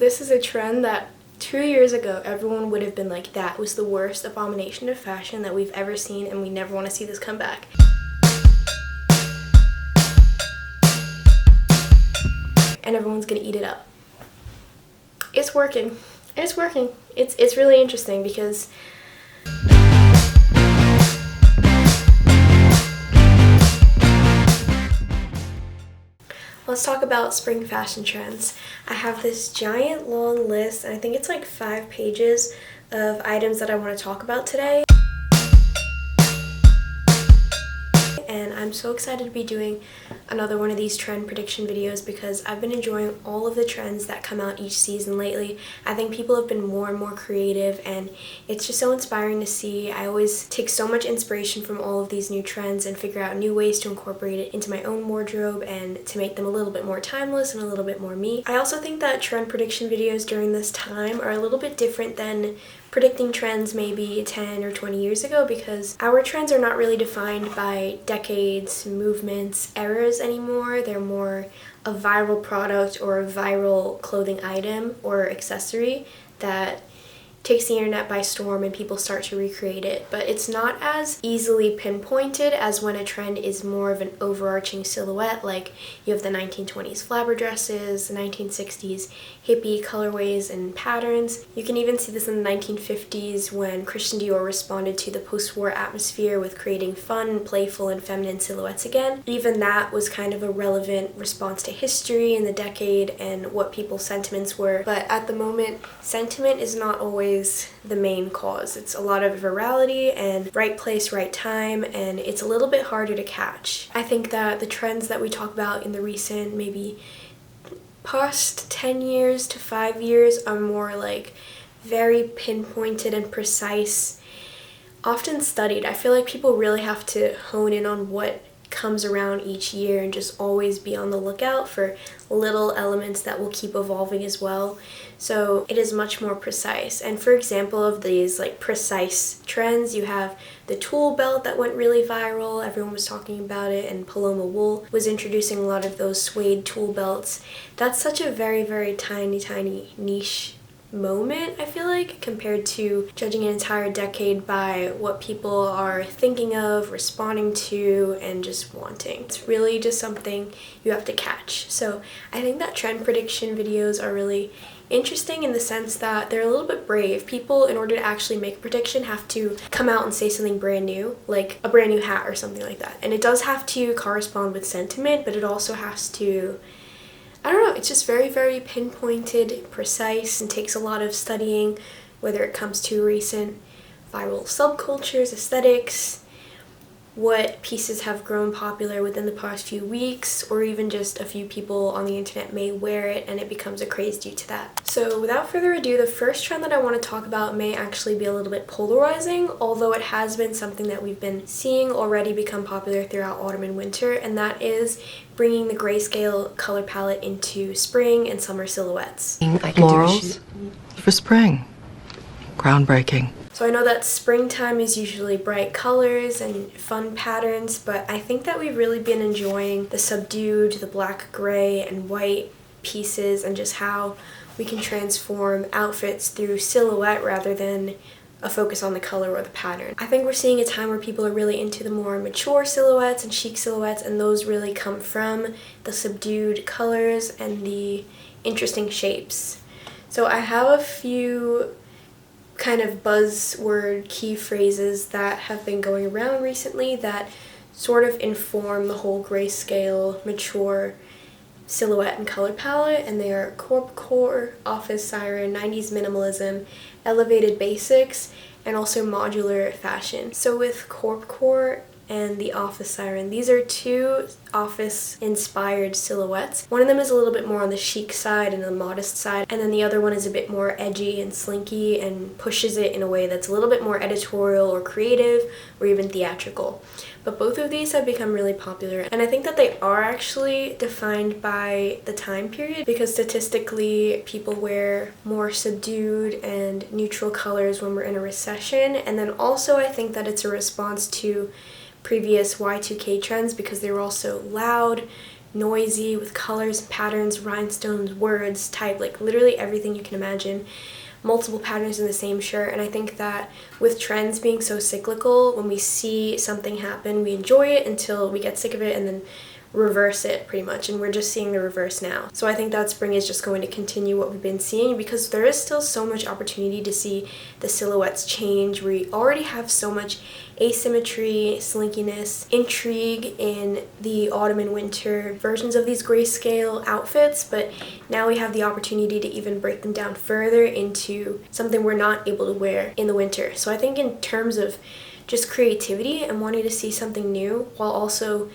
this is a trend that 2 years ago everyone would have been like, that was the worst abomination of fashion that we've ever seen and we never want to see this come back. And everyone's gonna eat it up. It's working. It's working. It's really interesting because let's talk about spring fashion trends. I have this giant long list, and I think it's like 5 pages of items that I want to talk about today. And I'm so excited to be doing another one of these trend prediction videos because I've been enjoying all of the trends that come out each season lately. I think people have been more and more creative and it's just so inspiring to see. I always take so much inspiration from all of these new trends and figure out new ways to incorporate it into my own wardrobe and to make them a little bit more timeless and a little bit more me. I also think that trend prediction videos during this time are a little bit different than predicting trends maybe 10 or 20 years ago because our trends are not really defined by decades, movements, eras anymore. They're more a viral product or a viral clothing item or accessory that takes the internet by storm and people start to recreate it. But it's not as easily pinpointed as when a trend is more of an overarching silhouette, like you have the 1920s flapper dresses, the 1960s hippie colorways and patterns. You can even see this in the 1950s when Christian Dior responded to the post-war atmosphere with creating fun, playful, and feminine silhouettes again. Even that was kind of a relevant response to history in the decade and what people's sentiments were. But at the moment, sentiment is not always the main cause. It's a lot of virality and right place, right time, and it's a little bit harder to catch. I think that the trends that we talk about in the recent maybe past 10 years to 5 years are more like very pinpointed and precise, often studied. I feel like people really have to hone in on what comes around each year and just always be on the lookout for little elements that will keep evolving as well. So it is much more precise. And for example of these like precise trends, you have the tulle belt that went really viral. Everyone was talking about it, and Paloma Wool was introducing a lot of those suede tulle belts. That's such a very, very tiny niche moment, I feel like, compared to judging an entire decade by what people are thinking of, responding to, and just wanting. It's really just something you have to catch. So I think that trend prediction videos are really interesting in the sense that they're a little bit brave. People, in order to actually make a prediction, have to come out and say something brand new, like a brand new hat or something like that. And it does have to correspond with sentiment, but it also has to, I don't know, it's just very, very pinpointed, precise, and takes a lot of studying, whether it comes to recent viral subcultures, aesthetics, what pieces have grown popular within the past few weeks, or even just a few people on the internet may wear it and it becomes a craze due to that. So without further ado, the first trend that I want to talk about may actually be a little bit polarizing, although it has been something that we've been seeing already become popular throughout autumn and winter, and that is bringing the grayscale color palette into spring and summer silhouettes. Florals for spring. Groundbreaking. So I know that springtime is usually bright colors and fun patterns, but I think that we've really been enjoying the subdued, the black, gray, and white pieces and just how we can transform outfits through silhouette rather than a focus on the color or the pattern. I think we're seeing a time where people are really into the more mature silhouettes and chic silhouettes, and those really come from the subdued colors and the interesting shapes. So I have a few kind of buzzword key phrases that have been going around recently that sort of inform the whole grayscale mature silhouette and color palette, and they are corpcore, office siren, 90s minimalism, elevated basics, and also modular fashion. So with corpcore and the office siren, these are two office inspired silhouettes. One of them is a little bit more on the chic side and the modest side, and then the other one is a bit more edgy and slinky and pushes it in a way that's a little bit more editorial or creative or even theatrical. But both of these have become really popular, and I think that they are actually defined by the time period because statistically people wear more subdued and neutral colors when we're in a recession, and then also I think that it's a response to previous Y2K trends because they were also loud, noisy with colors, patterns, rhinestones, words, type, like literally everything you can imagine. Multiple patterns in the same shirt, and I think that with trends being so cyclical, when we see something happen, we enjoy it until we get sick of it and then reverse it pretty much, and we're just seeing the reverse now. So I think that spring is just going to continue what we've been seeing, because there is still so much opportunity to see the silhouettes change. We already have so much asymmetry, slinkiness, intrigue in the autumn and winter versions of these grayscale outfits, but now we have the opportunity to even break them down further into something we're not able to wear in the winter. So I think in terms of just creativity and wanting to see something new while also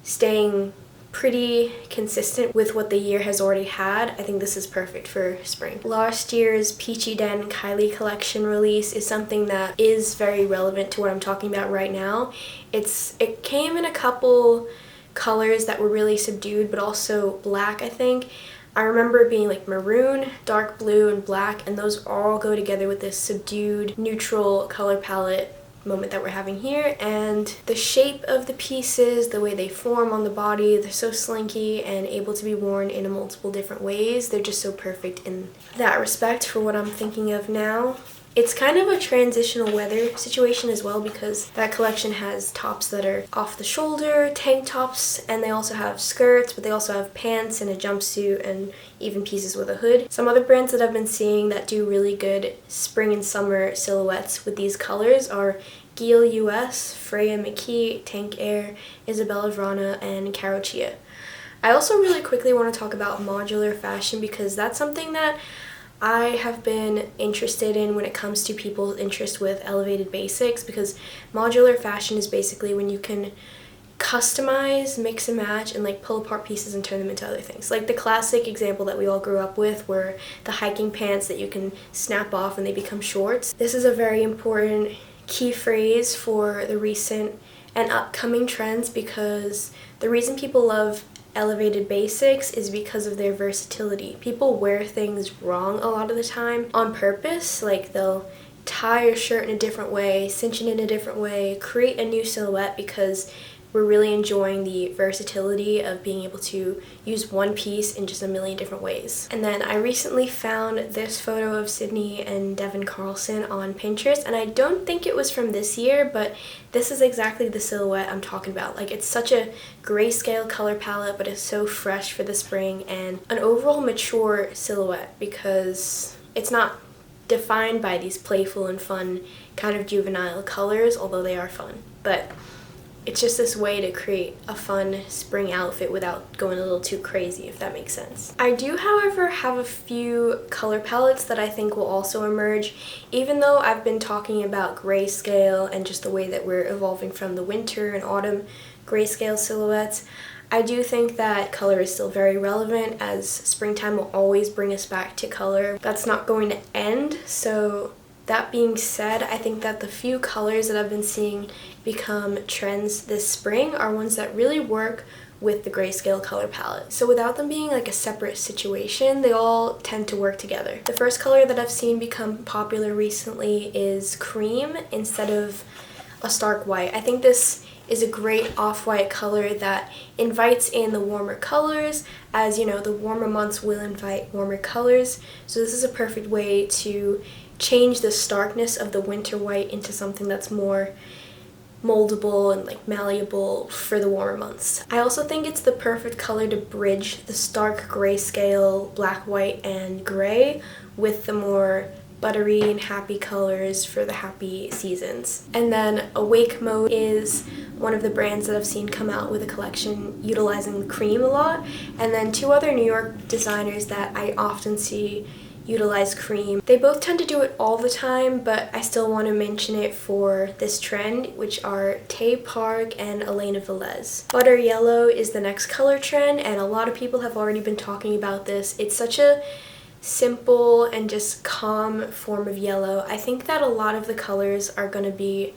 staying pretty consistent with what the year has already had, I think this is perfect for spring. Last year's Peachy Den Kylie collection release is something that is very relevant to what I'm talking about right now. It came in a couple colors that were really subdued, but also black, I think. I remember being like maroon, dark blue, and black, and those all go together with this subdued, neutral color palette moment that we're having here. And the shape of the pieces, the way they form on the body, they're so slinky and able to be worn in multiple different ways. They're just so perfect in that respect for what I'm thinking of now. It's kind of a transitional weather situation as well, because that collection has tops that are off the shoulder, tank tops, and they also have skirts, but they also have pants and a jumpsuit and even pieces with a hood. Some other brands that I've been seeing that do really good spring and summer silhouettes with these colors are Giel US, Freya McKee, Tank Air, Isabella Vrana, and Caro Chia. I also really quickly want to talk about modular fashion, because that's something that I have been interested in when it comes to people's interest with elevated basics, because modular fashion is basically when you can customize, mix and match, and like pull apart pieces and turn them into other things. Like the classic example that we all grew up with were the hiking pants that you can snap off and they become shorts. This is a very important key phrase for the recent and upcoming trends, because the reason people love elevated basics is because of their versatility. People wear things wrong a lot of the time on purpose. Like they'll tie a shirt in a different way, cinch it in a different way, create a new silhouette, because we're really enjoying the versatility of being able to use one piece in just a million different ways. And then I recently found this photo of Sydney and Devin Carlson on Pinterest, and I don't think it was from this year, but this is exactly the silhouette I'm talking about. Like, it's such a grayscale color palette, but it's so fresh for the spring, and an overall mature silhouette, because it's not defined by these playful and fun kind of juvenile colors, although they are fun. But it's just this way to create a fun spring outfit without going a little too crazy, if that makes sense. I do, however, have a few color palettes that I think will also emerge. Even though I've been talking about grayscale and just the way that we're evolving from the winter and autumn grayscale silhouettes, I do think that color is still very relevant, as springtime will always bring us back to color. That's not going to end, so that being said, I think that the few colors that I've been seeing become trends this spring are ones that really work with the grayscale color palette. So without them being like a separate situation, they all tend to work together. The first color that I've seen become popular recently is cream instead of a stark white. I think this is a great off-white color that invites in the warmer colors, as you know, the warmer months will invite warmer colors. So this is a perfect way to change the starkness of the winter white into something that's more moldable and like malleable for the warmer months. I also think it's the perfect color to bridge the stark grayscale, black, white, and gray with the more buttery and happy colors for the happy seasons. And then Awake Mode is one of the brands that I've seen come out with a collection utilizing cream a lot. And then two other New York designers that I often see utilize cream. They both tend to do it all the time, but I still want to mention it for this trend, which are Tay Park and Elena Velez. Butter Yellow is the next color trend, and a lot of people have already been talking about this. It's such a simple and just calm form of yellow. I think that a lot of the colors are going to be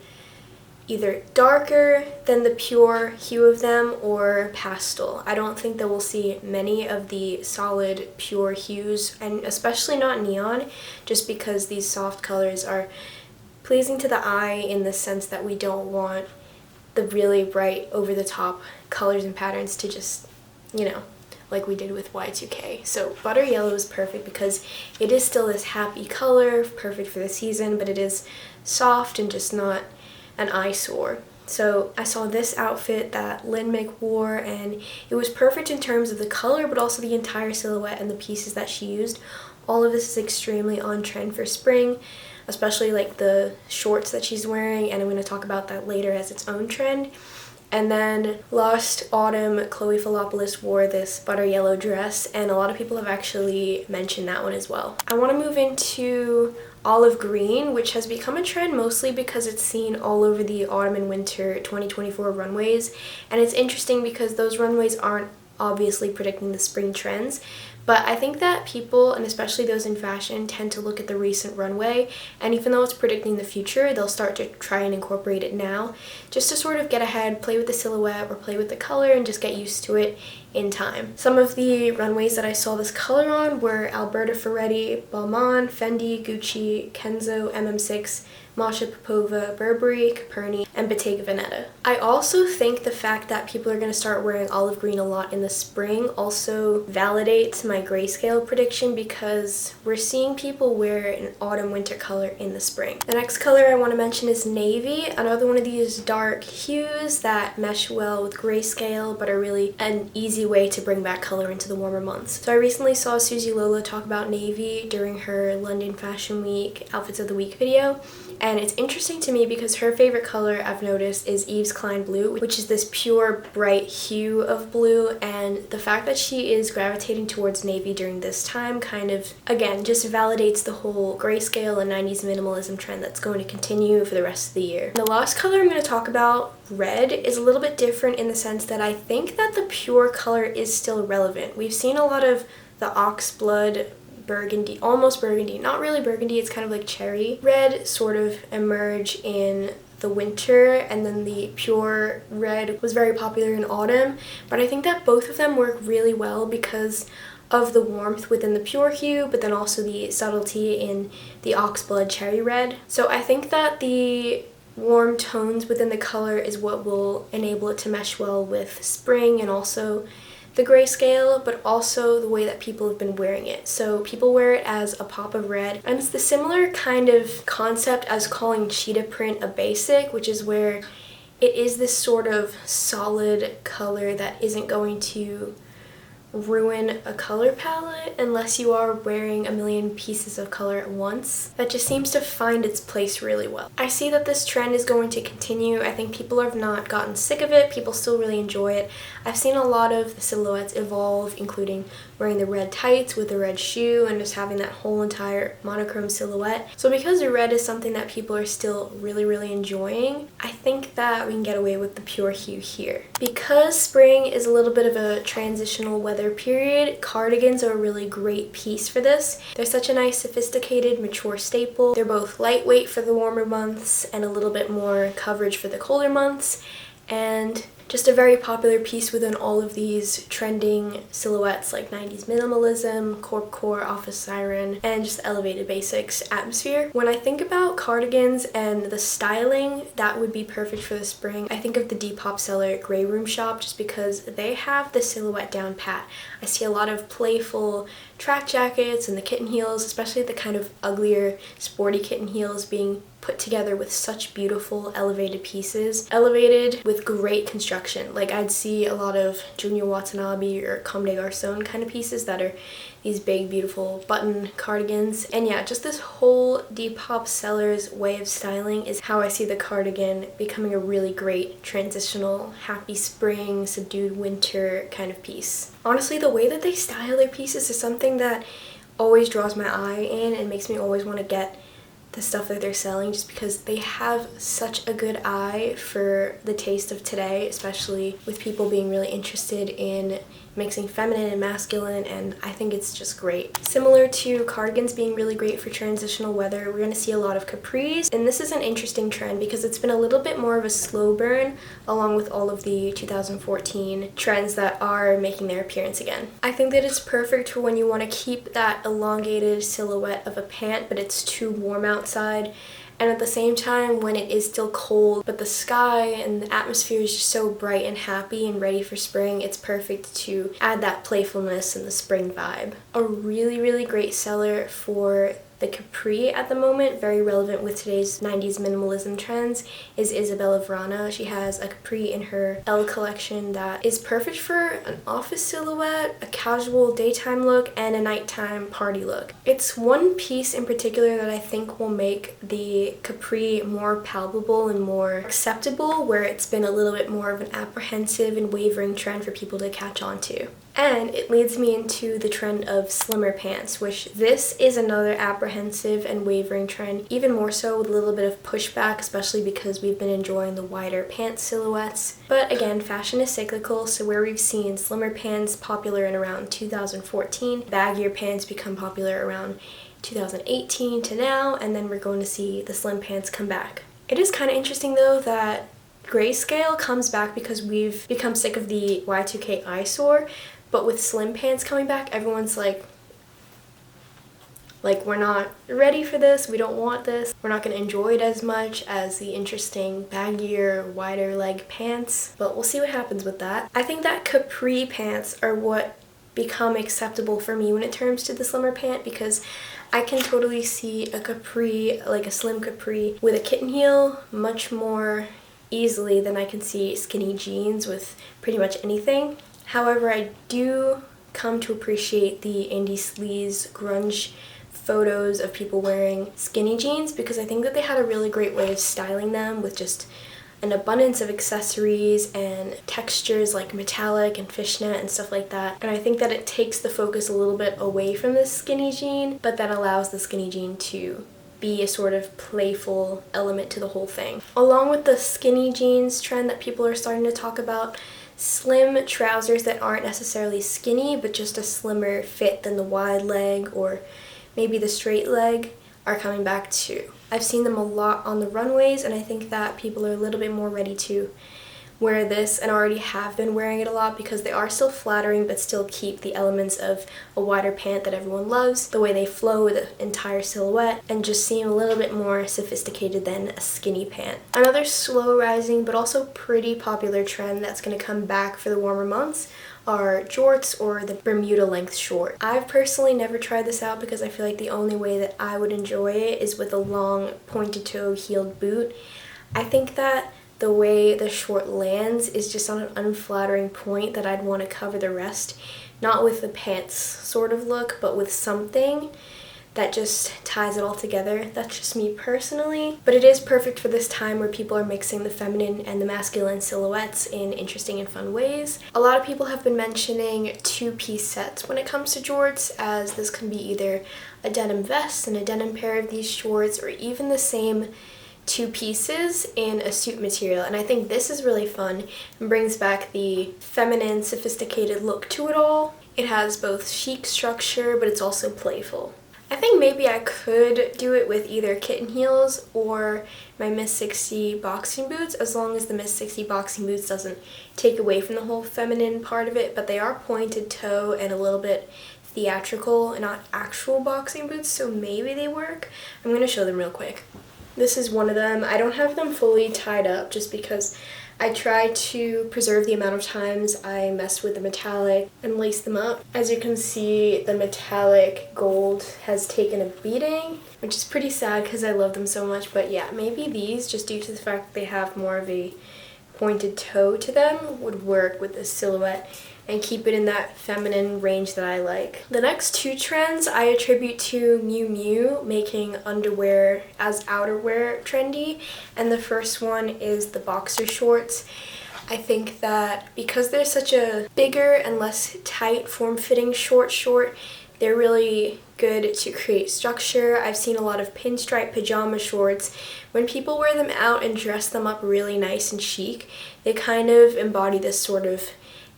either darker than the pure hue of them or pastel. I don't think that we'll see many of the solid pure hues, and especially not neon, just because these soft colors are pleasing to the eye in the sense that we don't want the really bright over-the-top colors and patterns to just you know, like we did with Y2K. So butter yellow is perfect because it is still this happy color, perfect for the season, but it is soft and just not an eyesore. So I saw this outfit that Lynn Mick wore, and it was perfect in terms of the color, but also the entire silhouette and the pieces that she used. All of this is extremely on trend for spring, especially like the shorts that she's wearing, and I'm going to talk about that later as its own trend. And then last autumn, Chloe Philopoulos wore this butter yellow dress, and a lot of people have actually mentioned that one as well. I want to move into olive green, which has become a trend mostly because it's seen all over the autumn and winter 2024 runways. And it's interesting because those runways aren't obviously predicting the spring trends, but I think that people, and especially those in fashion, tend to look at the recent runway, and even though it's predicting the future, they'll start to try and incorporate it now, just to sort of get ahead, play with the silhouette or play with the color, and just get used to it in time. Some of the runways that I saw this color on were Alberta Ferretti, Balmain, Fendi, Gucci, Kenzo, MM6, Masha Popova, Burberry, Caperni, and Bottega Veneta. I also think the fact that people are going to start wearing olive green a lot in the spring also validates my grayscale prediction, because we're seeing people wear an autumn winter color in the spring. The next color I want to mention is navy, another one of these dark hues that mesh well with grayscale but are really an easy way to bring back color into the warmer months. So I recently saw Susie Lola talk about navy during her London Fashion Week Outfits of the Week video. And it's interesting to me because her favorite color, I've noticed, is Yves Klein blue, which is this pure bright hue of blue, and the fact that she is gravitating towards navy during this time kind of, again, just validates the whole grayscale and 90s minimalism trend that's going to continue for the rest of the year. The last color I'm going to talk about, red, is a little bit different in the sense that I think that the pure color is still relevant. We've seen a lot of the oxblood burgundy, almost burgundy, not really burgundy, it's kind of like cherry red, sort of emerge in the winter, and then the pure red was very popular in autumn. But I think that both of them work really well because of the warmth within the pure hue, but then also the subtlety in the oxblood cherry red. So I think that the warm tones within the color is what will enable it to mesh well with spring and also the grayscale, but also the way that people have been wearing it. So people wear it as a pop of red, and it's the similar kind of concept as calling cheetah print a basic, which is where it is this sort of solid color that isn't going to ruin a color palette unless you are wearing a million pieces of color at once. That just seems to find its place really well. I see that this trend is going to continue. I think people have not gotten sick of it. People still really enjoy it. I've seen a lot of the silhouettes evolve, including wearing the red tights with the red shoe and just having that whole entire monochrome silhouette. So because the red is something that people are still really enjoying, I think that we can get away with the pure hue here. Because spring is a little bit of a transitional weather period, cardigans are a really great piece for this. They're such a nice, sophisticated, mature staple. They're both lightweight for the warmer months and a little bit more coverage for the colder months, and just a very popular piece within all of these trending silhouettes like 90s minimalism, corpcore, office siren, and just elevated basics atmosphere. When I think about cardigans and the styling that would be perfect for the spring, I think of the Depop seller Grey Room Shop, just because they have the silhouette down pat. I see a lot of playful track jackets and the kitten heels, especially the kind of uglier sporty kitten heels, being put together with such beautiful elevated pieces, elevated with great construction. Like I'd see a lot of Junior Watanabe or Comme des Garçons kind of pieces that are these big beautiful button cardigans. And yeah, just this whole Depop seller's way of styling is how I see the cardigan becoming a really great transitional happy spring, subdued winter kind of piece. Honestly, the way that they style their pieces is something that always draws my eye in and makes me always want to get the stuff that they're selling, just because they have such a good eye for the taste of today, especially with people being really interested in mixing feminine and masculine, and I think it's just great. Similar to cardigans being really great for transitional weather, we're going to see a lot of capris, and this is an interesting trend because it's been a little bit more of a slow burn along with all of the 2014 trends that are making their appearance again. I think that it's perfect for when you want to keep that elongated silhouette of a pant but it's too warm outside, And at the same time, when it is still cold, but the sky and the atmosphere is just so bright and happy and ready for spring, it's perfect to add that playfulness and the spring vibe. A really, really great seller for the capri at the moment, very relevant with today's 90s minimalism trends, is Isabella Verana. She has a capri in her L collection that is perfect for an office silhouette, a casual daytime look, and a nighttime party look. It's one piece in particular that I think will make the capri more palpable and more acceptable, where it's been a little bit more of an apprehensive and wavering trend for people to catch on to. And it leads me into the trend of slimmer pants, which this is another apprehensive and wavering trend, even more so with a little bit of pushback, especially because we've been enjoying the wider pant silhouettes. But again, fashion is cyclical, so where we've seen slimmer pants popular in around 2014, baggier pants become popular around 2018 to now, and then we're going to see the slim pants come back. It is kind of interesting though that grayscale comes back because we've become sick of the Y2K eyesore. But with slim pants coming back, everyone's like, we're not ready for this, we don't want this, we're not going to enjoy it as much as the interesting baggier, wider leg pants, but we'll see what happens with that. I think that capri pants are what become acceptable for me when it comes to the slimmer pant, because I can totally see a capri, like a slim capri with a kitten heel, much more easily than I can see skinny jeans with pretty much anything. However, I do come to appreciate the indie sleaze grunge photos of people wearing skinny jeans, because I think that they had a really great way of styling them with just an abundance of accessories and textures like metallic and fishnet and stuff like that. And I think that it takes the focus a little bit away from the skinny jean, but that allows the skinny jean to be a sort of playful element to the whole thing. Along with the skinny jeans trend that people are starting to talk about, slim trousers that aren't necessarily skinny but just a slimmer fit than the wide leg or maybe the straight leg are coming back too. I've seen them a lot on the runways, and I think that people are a little bit more ready to wear this and already have been wearing it a lot, because they are still flattering but still keep the elements of a wider pant that everyone loves, the way they flow with the entire silhouette, and just seem a little bit more sophisticated than a skinny pant. Another slow rising but also pretty popular trend that's going to come back for the warmer months are jorts, or the Bermuda length short. I've personally never tried this out because I feel like the only way that I would enjoy it is with a long pointed toe heeled boot. I think that the way the short lands is just on an unflattering point that I'd want to cover the rest, not with the pants sort of look, but with something that just ties it all together. That's just me personally, but it is perfect for this time where people are mixing the feminine and the masculine silhouettes in interesting and fun ways. A lot of people have been mentioning two-piece sets when it comes to jorts, as this can be either a denim vest and a denim pair of these shorts, or even the same two pieces in a suit material. And I think this is really fun and brings back the feminine, sophisticated look to it all. It has both chic structure, but it's also playful. I think maybe I could do it with either kitten heels or my Miss 60 boxing boots, as long as the Miss 60 boxing boots doesn't take away from the whole feminine part of it, but they are pointed toe and a little bit theatrical and not actual boxing boots, so maybe they work. I'm going to show them real quick. This is one of them. I don't have them fully tied up just because I try to preserve the amount of times I mess with the metallic and lace them up. As you can see, the metallic gold has taken a beating, which is pretty sad because I love them so much. But yeah, maybe these, just due to the fact that they have more of a pointed toe to them, would work with this silhouette and keep it in that feminine range that I like. The next two trends I attribute to Miu Miu making underwear as outerwear trendy, and the first one is the boxer shorts. I think that because they're such a bigger and less tight form-fitting short, they're really good to create structure. I've seen a lot of pinstripe pajama shorts. When people wear them out and dress them up really nice and chic, they kind of embody this sort of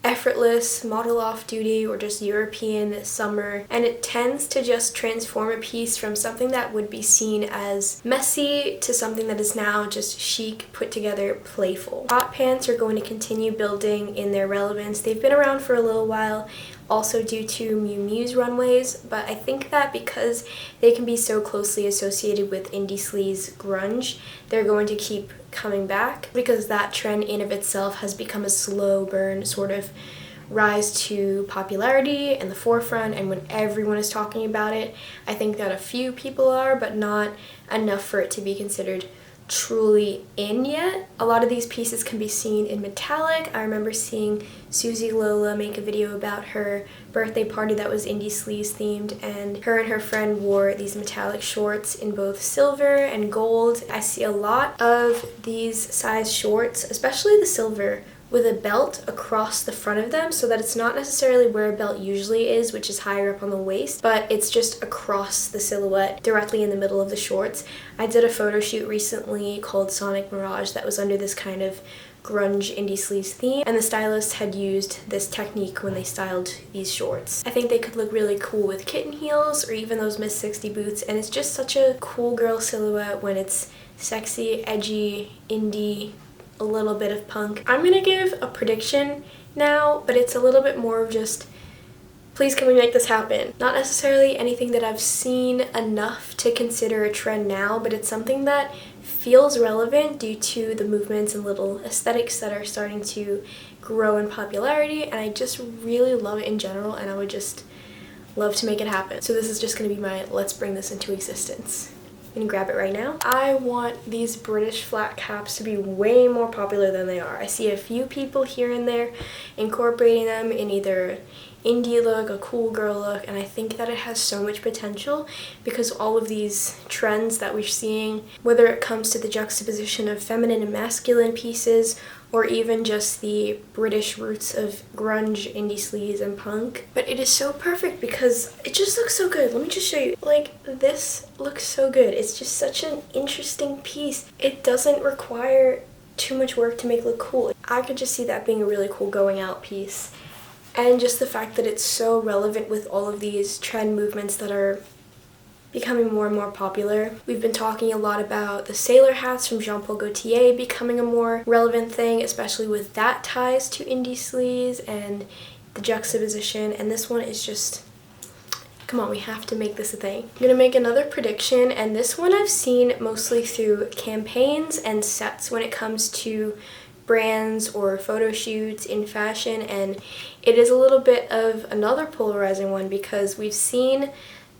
effortless, model off duty, or just European summer, and it tends to just transform a piece from something that would be seen as messy to something that is now just chic, put together, playful. Hot pants are going to continue building in their relevance. They've been around for a little while. also due to Miu Miu's runways, but I think that because they can be so closely associated with indie sleaze grunge, they're going to keep coming back because that trend in of itself has become a slow burn sort of rise to popularity and the forefront, and when everyone is talking about it, I think that a few people are, but not enough for it to be considered truly in yet. A lot of these pieces can be seen in metallic. I remember seeing Susie Lola make a video about her birthday party that was indie sleaze themed, and her friend wore these metallic shorts in both silver and gold. I see a lot of these size shorts, especially the silver, with a belt across the front of them so that it's not necessarily where a belt usually is, which is higher up on the waist, but it's just across the silhouette directly in the middle of the shorts. I did a photo shoot recently called Sonic Mirage that was under this kind of grunge indie sleaze theme, and the stylists had used this technique when they styled these shorts. I think they could look really cool with kitten heels or even those Miss 60 boots, and it's just such a cool girl silhouette when it's sexy, edgy, indie, a little bit of punk. I'm gonna give a prediction now, but it's a little bit more of just, please can we make this happen? Not necessarily anything that I've seen enough to consider a trend now, but it's something that feels relevant due to the movements and little aesthetics that are starting to grow in popularity, and I just really love it in general, and I would just love to make it happen. So this is just gonna be my let's bring this into existence. I'm gonna grab it right now. I want these British flat caps to be way more popular than they are. I see a few people here and there incorporating them in either indie look, a cool girl look, and I think that it has so much potential because all of these trends that we're seeing, whether it comes to the juxtaposition of feminine and masculine pieces, or even just the British roots of grunge, indie sleaze, and punk. But it is so perfect because it just looks so good. Let me just show you. Like, this looks so good. It's just such an interesting piece. It doesn't require too much work to make it look cool. I could just see that being a really cool going out piece. And just the fact that it's so relevant with all of these trend movements that are becoming more and more popular. We've been talking a lot about the sailor hats from Jean Paul Gaultier becoming a more relevant thing, especially with that ties to indie sleaze and the juxtaposition, and this one is just, come on, we have to make this a thing. I'm gonna make another prediction, and this one I've seen mostly through campaigns and sets when it comes to brands or photo shoots in fashion, and it is a little bit of another polarizing one because we've seen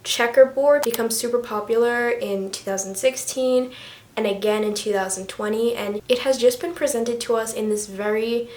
checkerboard become super popular in 2016 and again in 2020, and it has just been presented to us in this very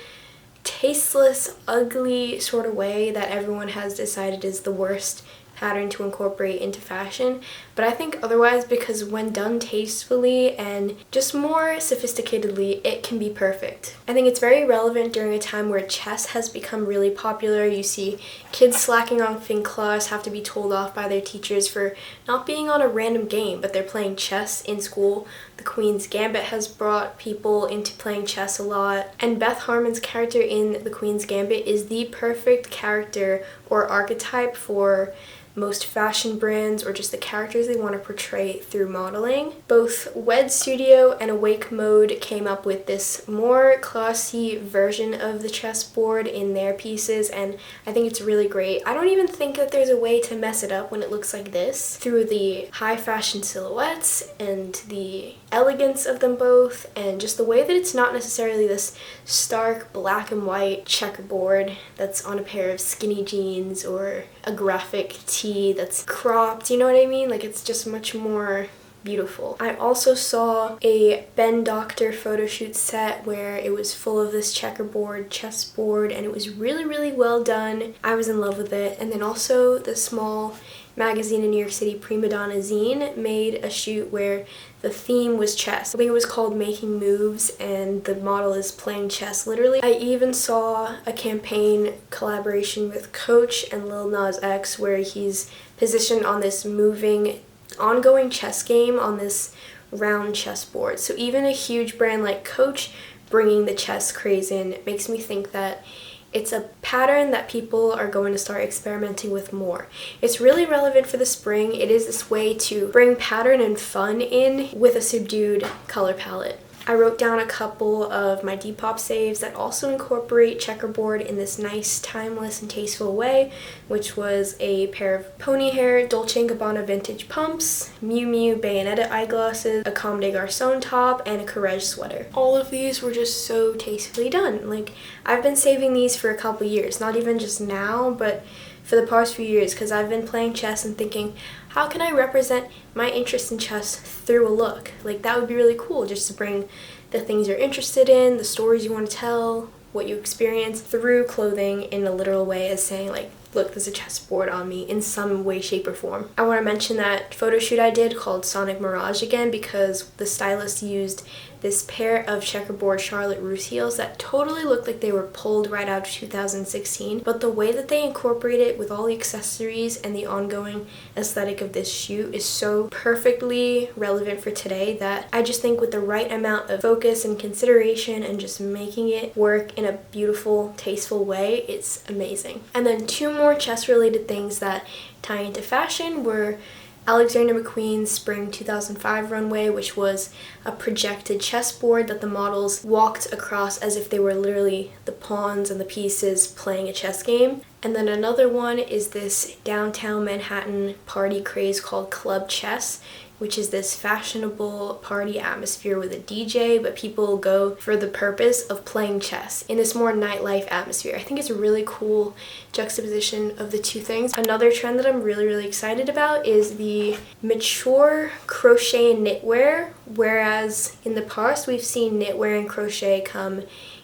tasteless, ugly sort of way that everyone has decided is the worst pattern to incorporate into fashion. But I think otherwise, because when done tastefully and just more sophisticatedly, it can be perfect. I think it's very relevant during a time where chess has become really popular. You see kids slacking on fin class have to be told off by their teachers for not being on a random game, but they're playing chess in school. The Queen's Gambit has brought people into playing chess a lot, and Beth Harmon's character in The Queen's Gambit is the perfect character or archetype for most fashion brands or just the characters they want to portray through modeling. Both Wedge Studio and Awake Mode came up with this more classy version of the chessboard in their pieces, and I think it's really great. I don't even think that there's a way to mess it up when it looks like this, through the high fashion silhouettes and the elegance of them both, and just the way that it's not necessarily this stark black and white checkerboard that's on a pair of skinny jeans or a graphic tee that's cropped, you know what I mean? Like, it's just much more beautiful. I also saw a Ben Doctor photo shoot set where it was full of this checkerboard chessboard, and it was really, really well done. I was in love with it. And then also the small magazine in New York City, Prima Donna Zine, made a shoot where the theme was chess. I think it was called Making Moves, and the model is playing chess literally. I even saw a campaign collaboration with Coach and Lil Nas X where he's positioned on this moving, ongoing chess game on this round chessboard. So even a huge brand like Coach bringing the chess craze in makes me think that it's a pattern that people are going to start experimenting with more. It's really relevant for the spring. It is this way to bring pattern and fun in with a subdued color palette. I wrote down a couple of my Depop saves that also incorporate checkerboard in this nice, timeless, and tasteful way, which was a pair of pony hair Dolce & Gabbana vintage pumps, Miu Miu Bayonetta eyeglasses, a Comme des Garçons top, and a Carrege sweater. All of these were just so tastefully done. Like, I've been saving these for a couple years, not even just now, but for the past few years, because I've been playing chess and thinking, how can I represent my interest in chess through a look? Like, that would be really cool, just to bring the things you're interested in, the stories you want to tell, what you experience through clothing in a literal way, as saying like, look, there's a chessboard on me in some way, shape, or form. I want to mention that photo shoot I did called Sonic Mirage again, because the stylist used this pair of checkerboard Charlotte Russe heels that totally looked like they were pulled right out of 2016, but the way that they incorporate it with all the accessories and the ongoing aesthetic of this shoe is so perfectly relevant for today that I just think with the right amount of focus and consideration and just making it work in a beautiful, tasteful way, it's amazing. And then two more chess related things that tie into fashion were Alexander McQueen's Spring 2005 runway, which was a projected chessboard that the models walked across as if they were literally the pawns and the pieces playing a chess game. And then another one is this downtown Manhattan party craze called Club Chess, which is this fashionable party atmosphere with a DJ, but people go for the purpose of playing chess in this more nightlife atmosphere. I think it's a really cool juxtaposition of the two things. Another trend that I'm really excited about is the mature crochet and knitwear, whereas in the past we've seen knitwear and crochet come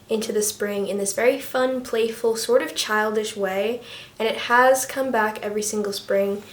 into the spring in this very fun, playful, sort of childish way, and it has come back every single spring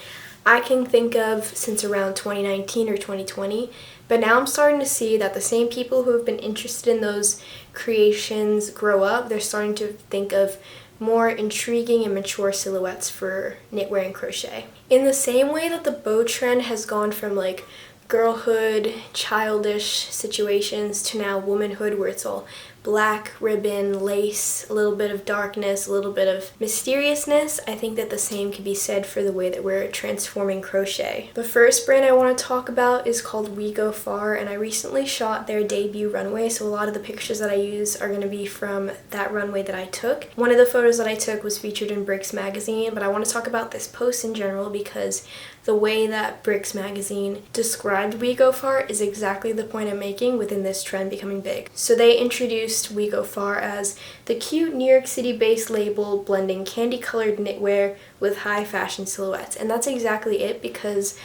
I can think of since around 2019 or 2020, but now I'm starting to see that the same people who have been interested in those creations grow up. They're starting to think of more intriguing and mature silhouettes for knitwear and crochet. In the same way that the bow trend has gone from like girlhood, childish situations to now womanhood, where it's all black ribbon, lace, a little bit of darkness, a little bit of mysteriousness, I think that the same can be said for the way that we're transforming crochet. The first brand I want to talk about is called We Go Far, and I recently shot their debut runway, so a lot of the pictures that I use are going to be from that runway that I took. One of the photos that I took was featured in Bricks magazine, but I want to talk about this post in general because the way that Bricks magazine described We Go Far is exactly the point I'm making within this trend becoming big. So they introduced We Go Far as the cute New York City-based label blending candy-colored knitwear with high fashion silhouettes. And that's exactly it, because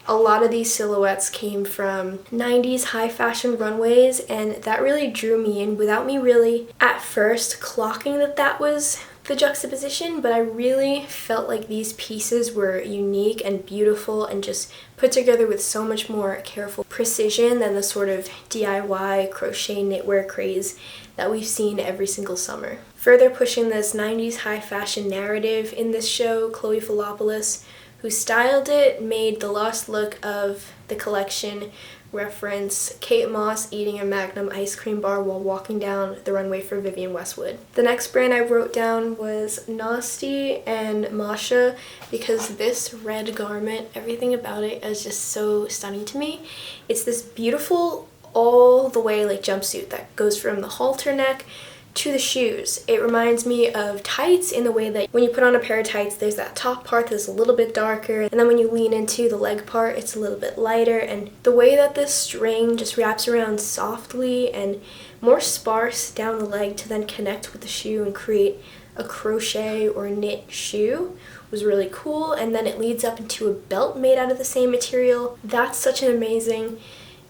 a lot of these silhouettes came from 90s high fashion runways, and that really drew me in without me really at first clocking that that was the juxtaposition, but I really felt like these pieces were unique and beautiful and just put together with so much more careful precision than the sort of DIY crochet knitwear craze that we've seen every single summer. Further pushing this 90s high fashion narrative in this show, Chloe Philopoulos, who styled it, made the last look of the collection reference Kate Moss eating a Magnum ice cream bar while walking down the runway for Vivienne Westwood. The next brand I wrote down was Nasty and Masha, because this red garment, everything about it is just so stunning to me. It's this beautiful all the way like jumpsuit that goes from the halter neck to the shoes. It reminds me of tights in the way that when you put on a pair of tights, there's that top part that's a little bit darker, and then when you lean into the leg part, it's a little bit lighter, and the way that this string just wraps around softly and more sparse down the leg to then connect with the shoe and create a crochet or knit shoe was really cool. And then it leads up into a belt made out of the same material. That's such an amazing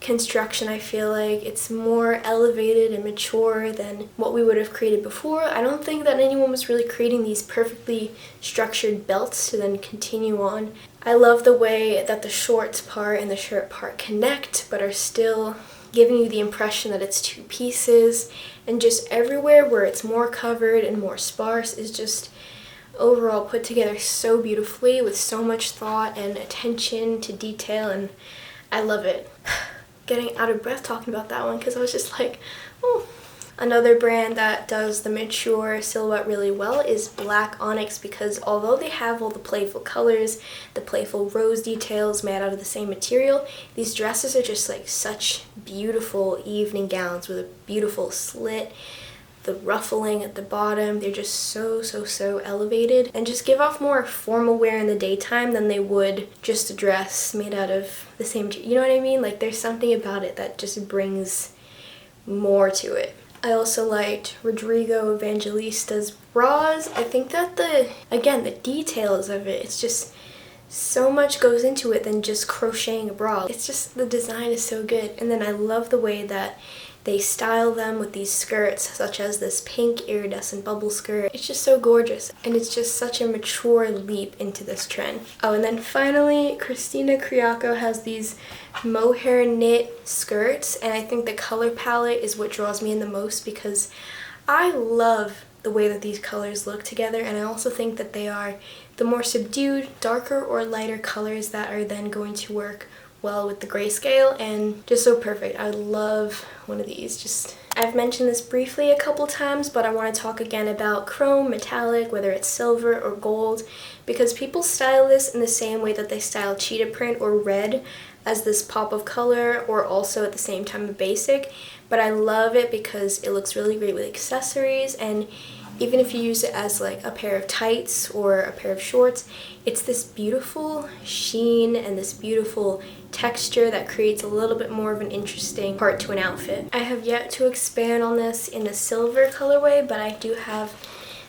construction. I feel like it's more elevated and mature than what we would have created before. I don't think that anyone was really creating these perfectly structured belts to then continue on. I love the way that the shorts part and the shirt part connect but are still giving you the impression that it's two pieces, and just everywhere where it's more covered and more sparse is just overall put together so beautifully with so much thought and attention to detail, and I love it. Getting out of breath talking about that one because I was just like, oh, Another brand that does the mature silhouette really well is Black Onyx, because although they have all the playful colors, the playful rose details made out of the same material, these dresses are just like such beautiful evening gowns with a beautiful slit, the ruffling at the bottom. They're just so elevated and just give off more formal wear in the daytime than they would just a dress made out of the same, you know what I mean? Like there's something about it that just brings more to it. I also liked Rodrigo Evangelista's bras. I think that the details of it, it's just so much goes into it than just crocheting a bra. It's just, the design is so good. And then I love the way that they style them with these skirts, such as this pink iridescent bubble skirt. It's just so gorgeous, and it's just such a mature leap into this trend. Oh, and then finally, Christina Criaco has these mohair knit skirts, and I think the color palette is what draws me in the most, because I love the way that these colors look together, and I also think that they are the more subdued, darker or lighter colors that are then going to work well with the grayscale, and just so perfect. I love one of these. I've mentioned this briefly a couple times, but I want to talk again about chrome, metallic, whether it's silver or gold, because people style this in the same way that they style cheetah print or red, as this pop of color, or also at the same time a basic. But I love it because it looks really great with accessories, and even if you use it as like a pair of tights or a pair of shorts, it's this beautiful sheen and this beautiful texture that creates a little bit more of an interesting part to an outfit. I have yet to expand on this in a silver colorway, but I do have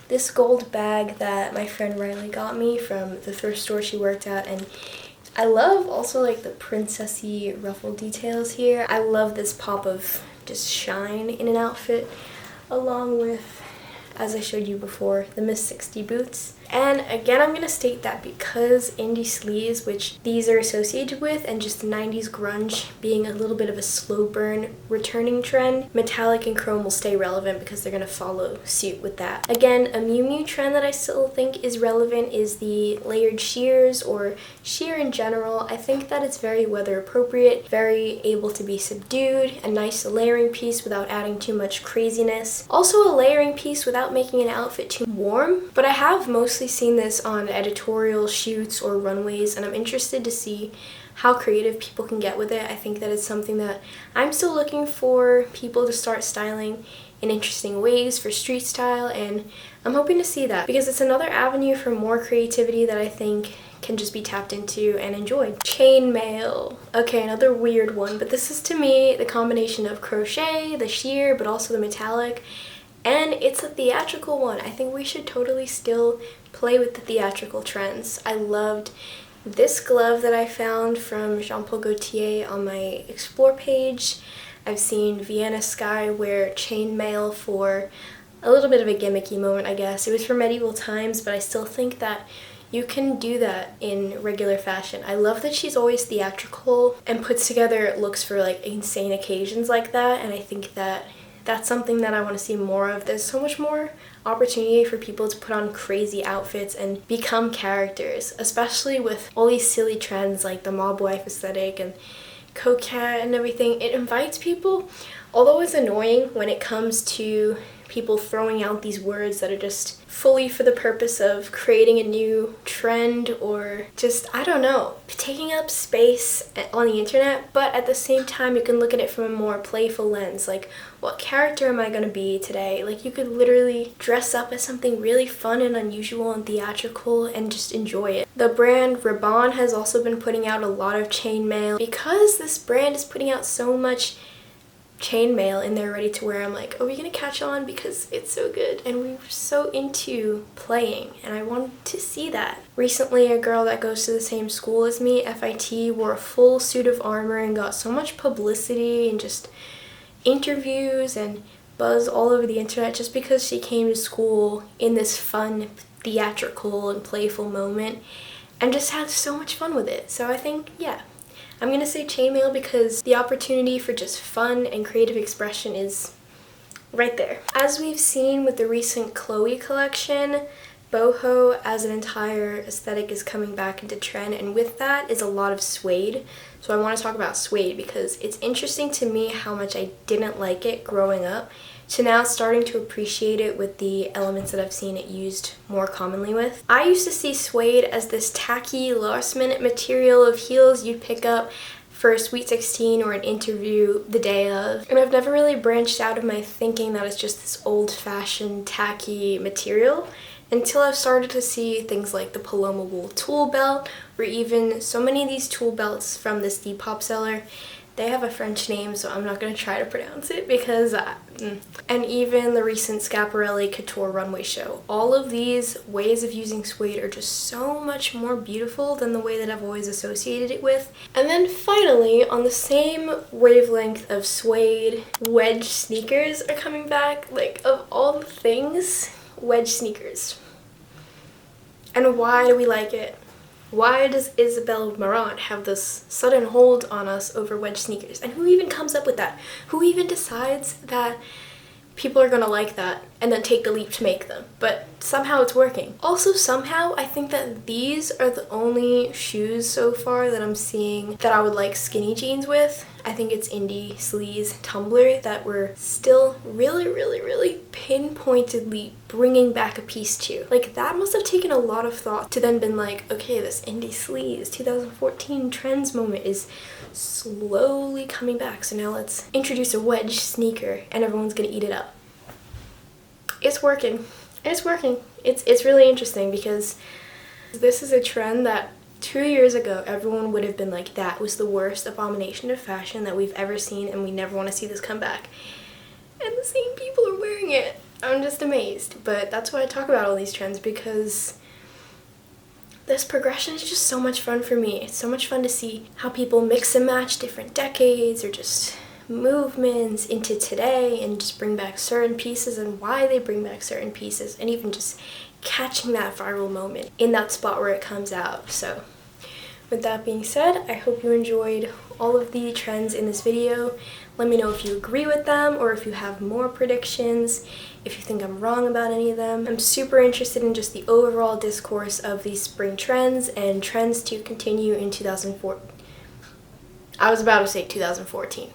this gold bag that my friend Riley got me from the thrift store she worked at, and I love also like the princessy ruffle details here. I love this pop of just shine in an outfit, along with, as I showed you before, the Miss 60 boots. And again, I'm going to state that because indie sleeves, which these are associated with, and just 90s grunge being a little bit of a slow burn returning trend, metallic and chrome will stay relevant because they're going to follow suit with that. Again, a Miu Miu trend that I still think is relevant is the layered sheers, or sheer in general. I think that it's very weather appropriate, very able to be subdued, a nice layering piece without adding too much craziness. Also a layering piece without making an outfit too warm, but I have mostly seen this on editorial shoots or runways, and I'm interested to see how creative people can get with it. I think that it's something that I'm still looking for people to start styling in interesting ways for street style, and I'm hoping to see that because it's another avenue for more creativity that I think can just be tapped into and enjoyed. Chainmail. Okay, another weird one, but this is to me the combination of crochet, the sheer, but also the metallic. And it's a theatrical one. I think we should totally still play with the theatrical trends. I loved this glove that I found from Jean Paul Gaultier on my Explore page. I've seen Vienna Sky wear chainmail for a little bit of a gimmicky moment, I guess. It was for medieval times, but I still think that you can do that in regular fashion. I love that she's always theatrical and puts together looks for like insane occasions like that, and I think that that's something that I want to see more of. There's so much more opportunity for people to put on crazy outfits and become characters, especially with all these silly trends like the mob wife aesthetic and coquette and everything. It invites people, although it's annoying when it comes to people throwing out these words that are just fully for the purpose of creating a new trend or just, I don't know, taking up space on the internet. But at the same time, you can look at it from a more playful lens, like what character am I going to be today? Like you could literally dress up as something really fun and unusual and theatrical and just enjoy it. The brand Rabanne has also been putting out a lot of chainmail. Because this brand is putting out so much chainmail in their ready to wear, I'm like, are we gonna catch on? Because it's so good and we were so into playing, and I wanted to see that. Recently, a girl that goes to the same school as me, FIT, wore a full suit of armor and got so much publicity and just interviews and buzz all over the internet just because she came to school in this fun, theatrical and playful moment and just had so much fun with it. So I think, yeah, I'm going to say chainmail because the opportunity for just fun and creative expression is right there. As we've seen with the recent Chloe collection, boho as an entire aesthetic is coming back into trend, and with that is a lot of suede. So I want to talk about suede because it's interesting to me how much I didn't like it growing up, to now starting to appreciate it with the elements that I've seen it used more commonly with. I used to see suede as this tacky, last-minute material of heels you'd pick up for a Sweet 16 or an interview the day of. And I've never really branched out of my thinking that it's just this old-fashioned, tacky material until I've started to see things like the Paloma wool tool belt, or even so many of these tool belts from this Depop seller. They have a French name, so I'm not going to try to pronounce it because And even the recent Schiaparelli Couture runway show. All of these ways of using suede are just so much more beautiful than the way that I've always associated it with. And then finally, on the same wavelength of suede, wedge sneakers are coming back. Like, of all the things, wedge sneakers. And why do we like it? Why does Isabelle Marant have this sudden hold on us over wedge sneakers? And who even comes up with that? Who even decides that people are gonna like that and then take the leap to make them? But somehow it's working. Also, somehow I think that these are the only shoes so far that I'm seeing that I would like skinny jeans with. I think it's Indie Sleaze Tumblr that we're still really pinpointedly bringing back a piece to. Like, that must have taken a lot of thought to then been like, okay, this Indie Sleaze 2014 trends moment is slowly coming back, so now let's introduce a wedge sneaker and everyone's gonna eat it up. It's working. It's working. It's really interesting because this is a trend that 2 years ago everyone would have been like, that was the worst abomination of fashion that we've ever seen and we never want to see this come back. And the same people are wearing it. I'm just amazed. But that's why I talk about all these trends, because this progression is just so much fun for me. It's so much fun to see how people mix and match different decades or just movements into today and just bring back certain pieces and why they bring back certain pieces, and even just catching that viral moment in that spot where it comes out. So with that being said, I hope you enjoyed all of the trends in this video. Let me know if you agree with them or if you have more predictions, if you think I'm wrong about any of them. I'm super interested in just the overall discourse of these spring trends and trends to continue in 2004. I was about to say 2014.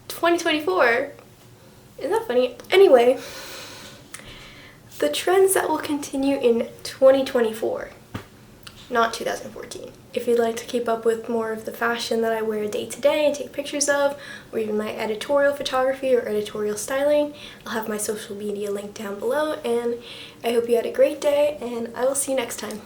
2024? Isn't that funny? Anyway, the trends that will continue in 2024, not 2014. If you'd like to keep up with more of the fashion that I wear day to day and take pictures of, or even my editorial photography or editorial styling, I'll have my social media linked down below, and I hope you had a great day, and I will see you next time.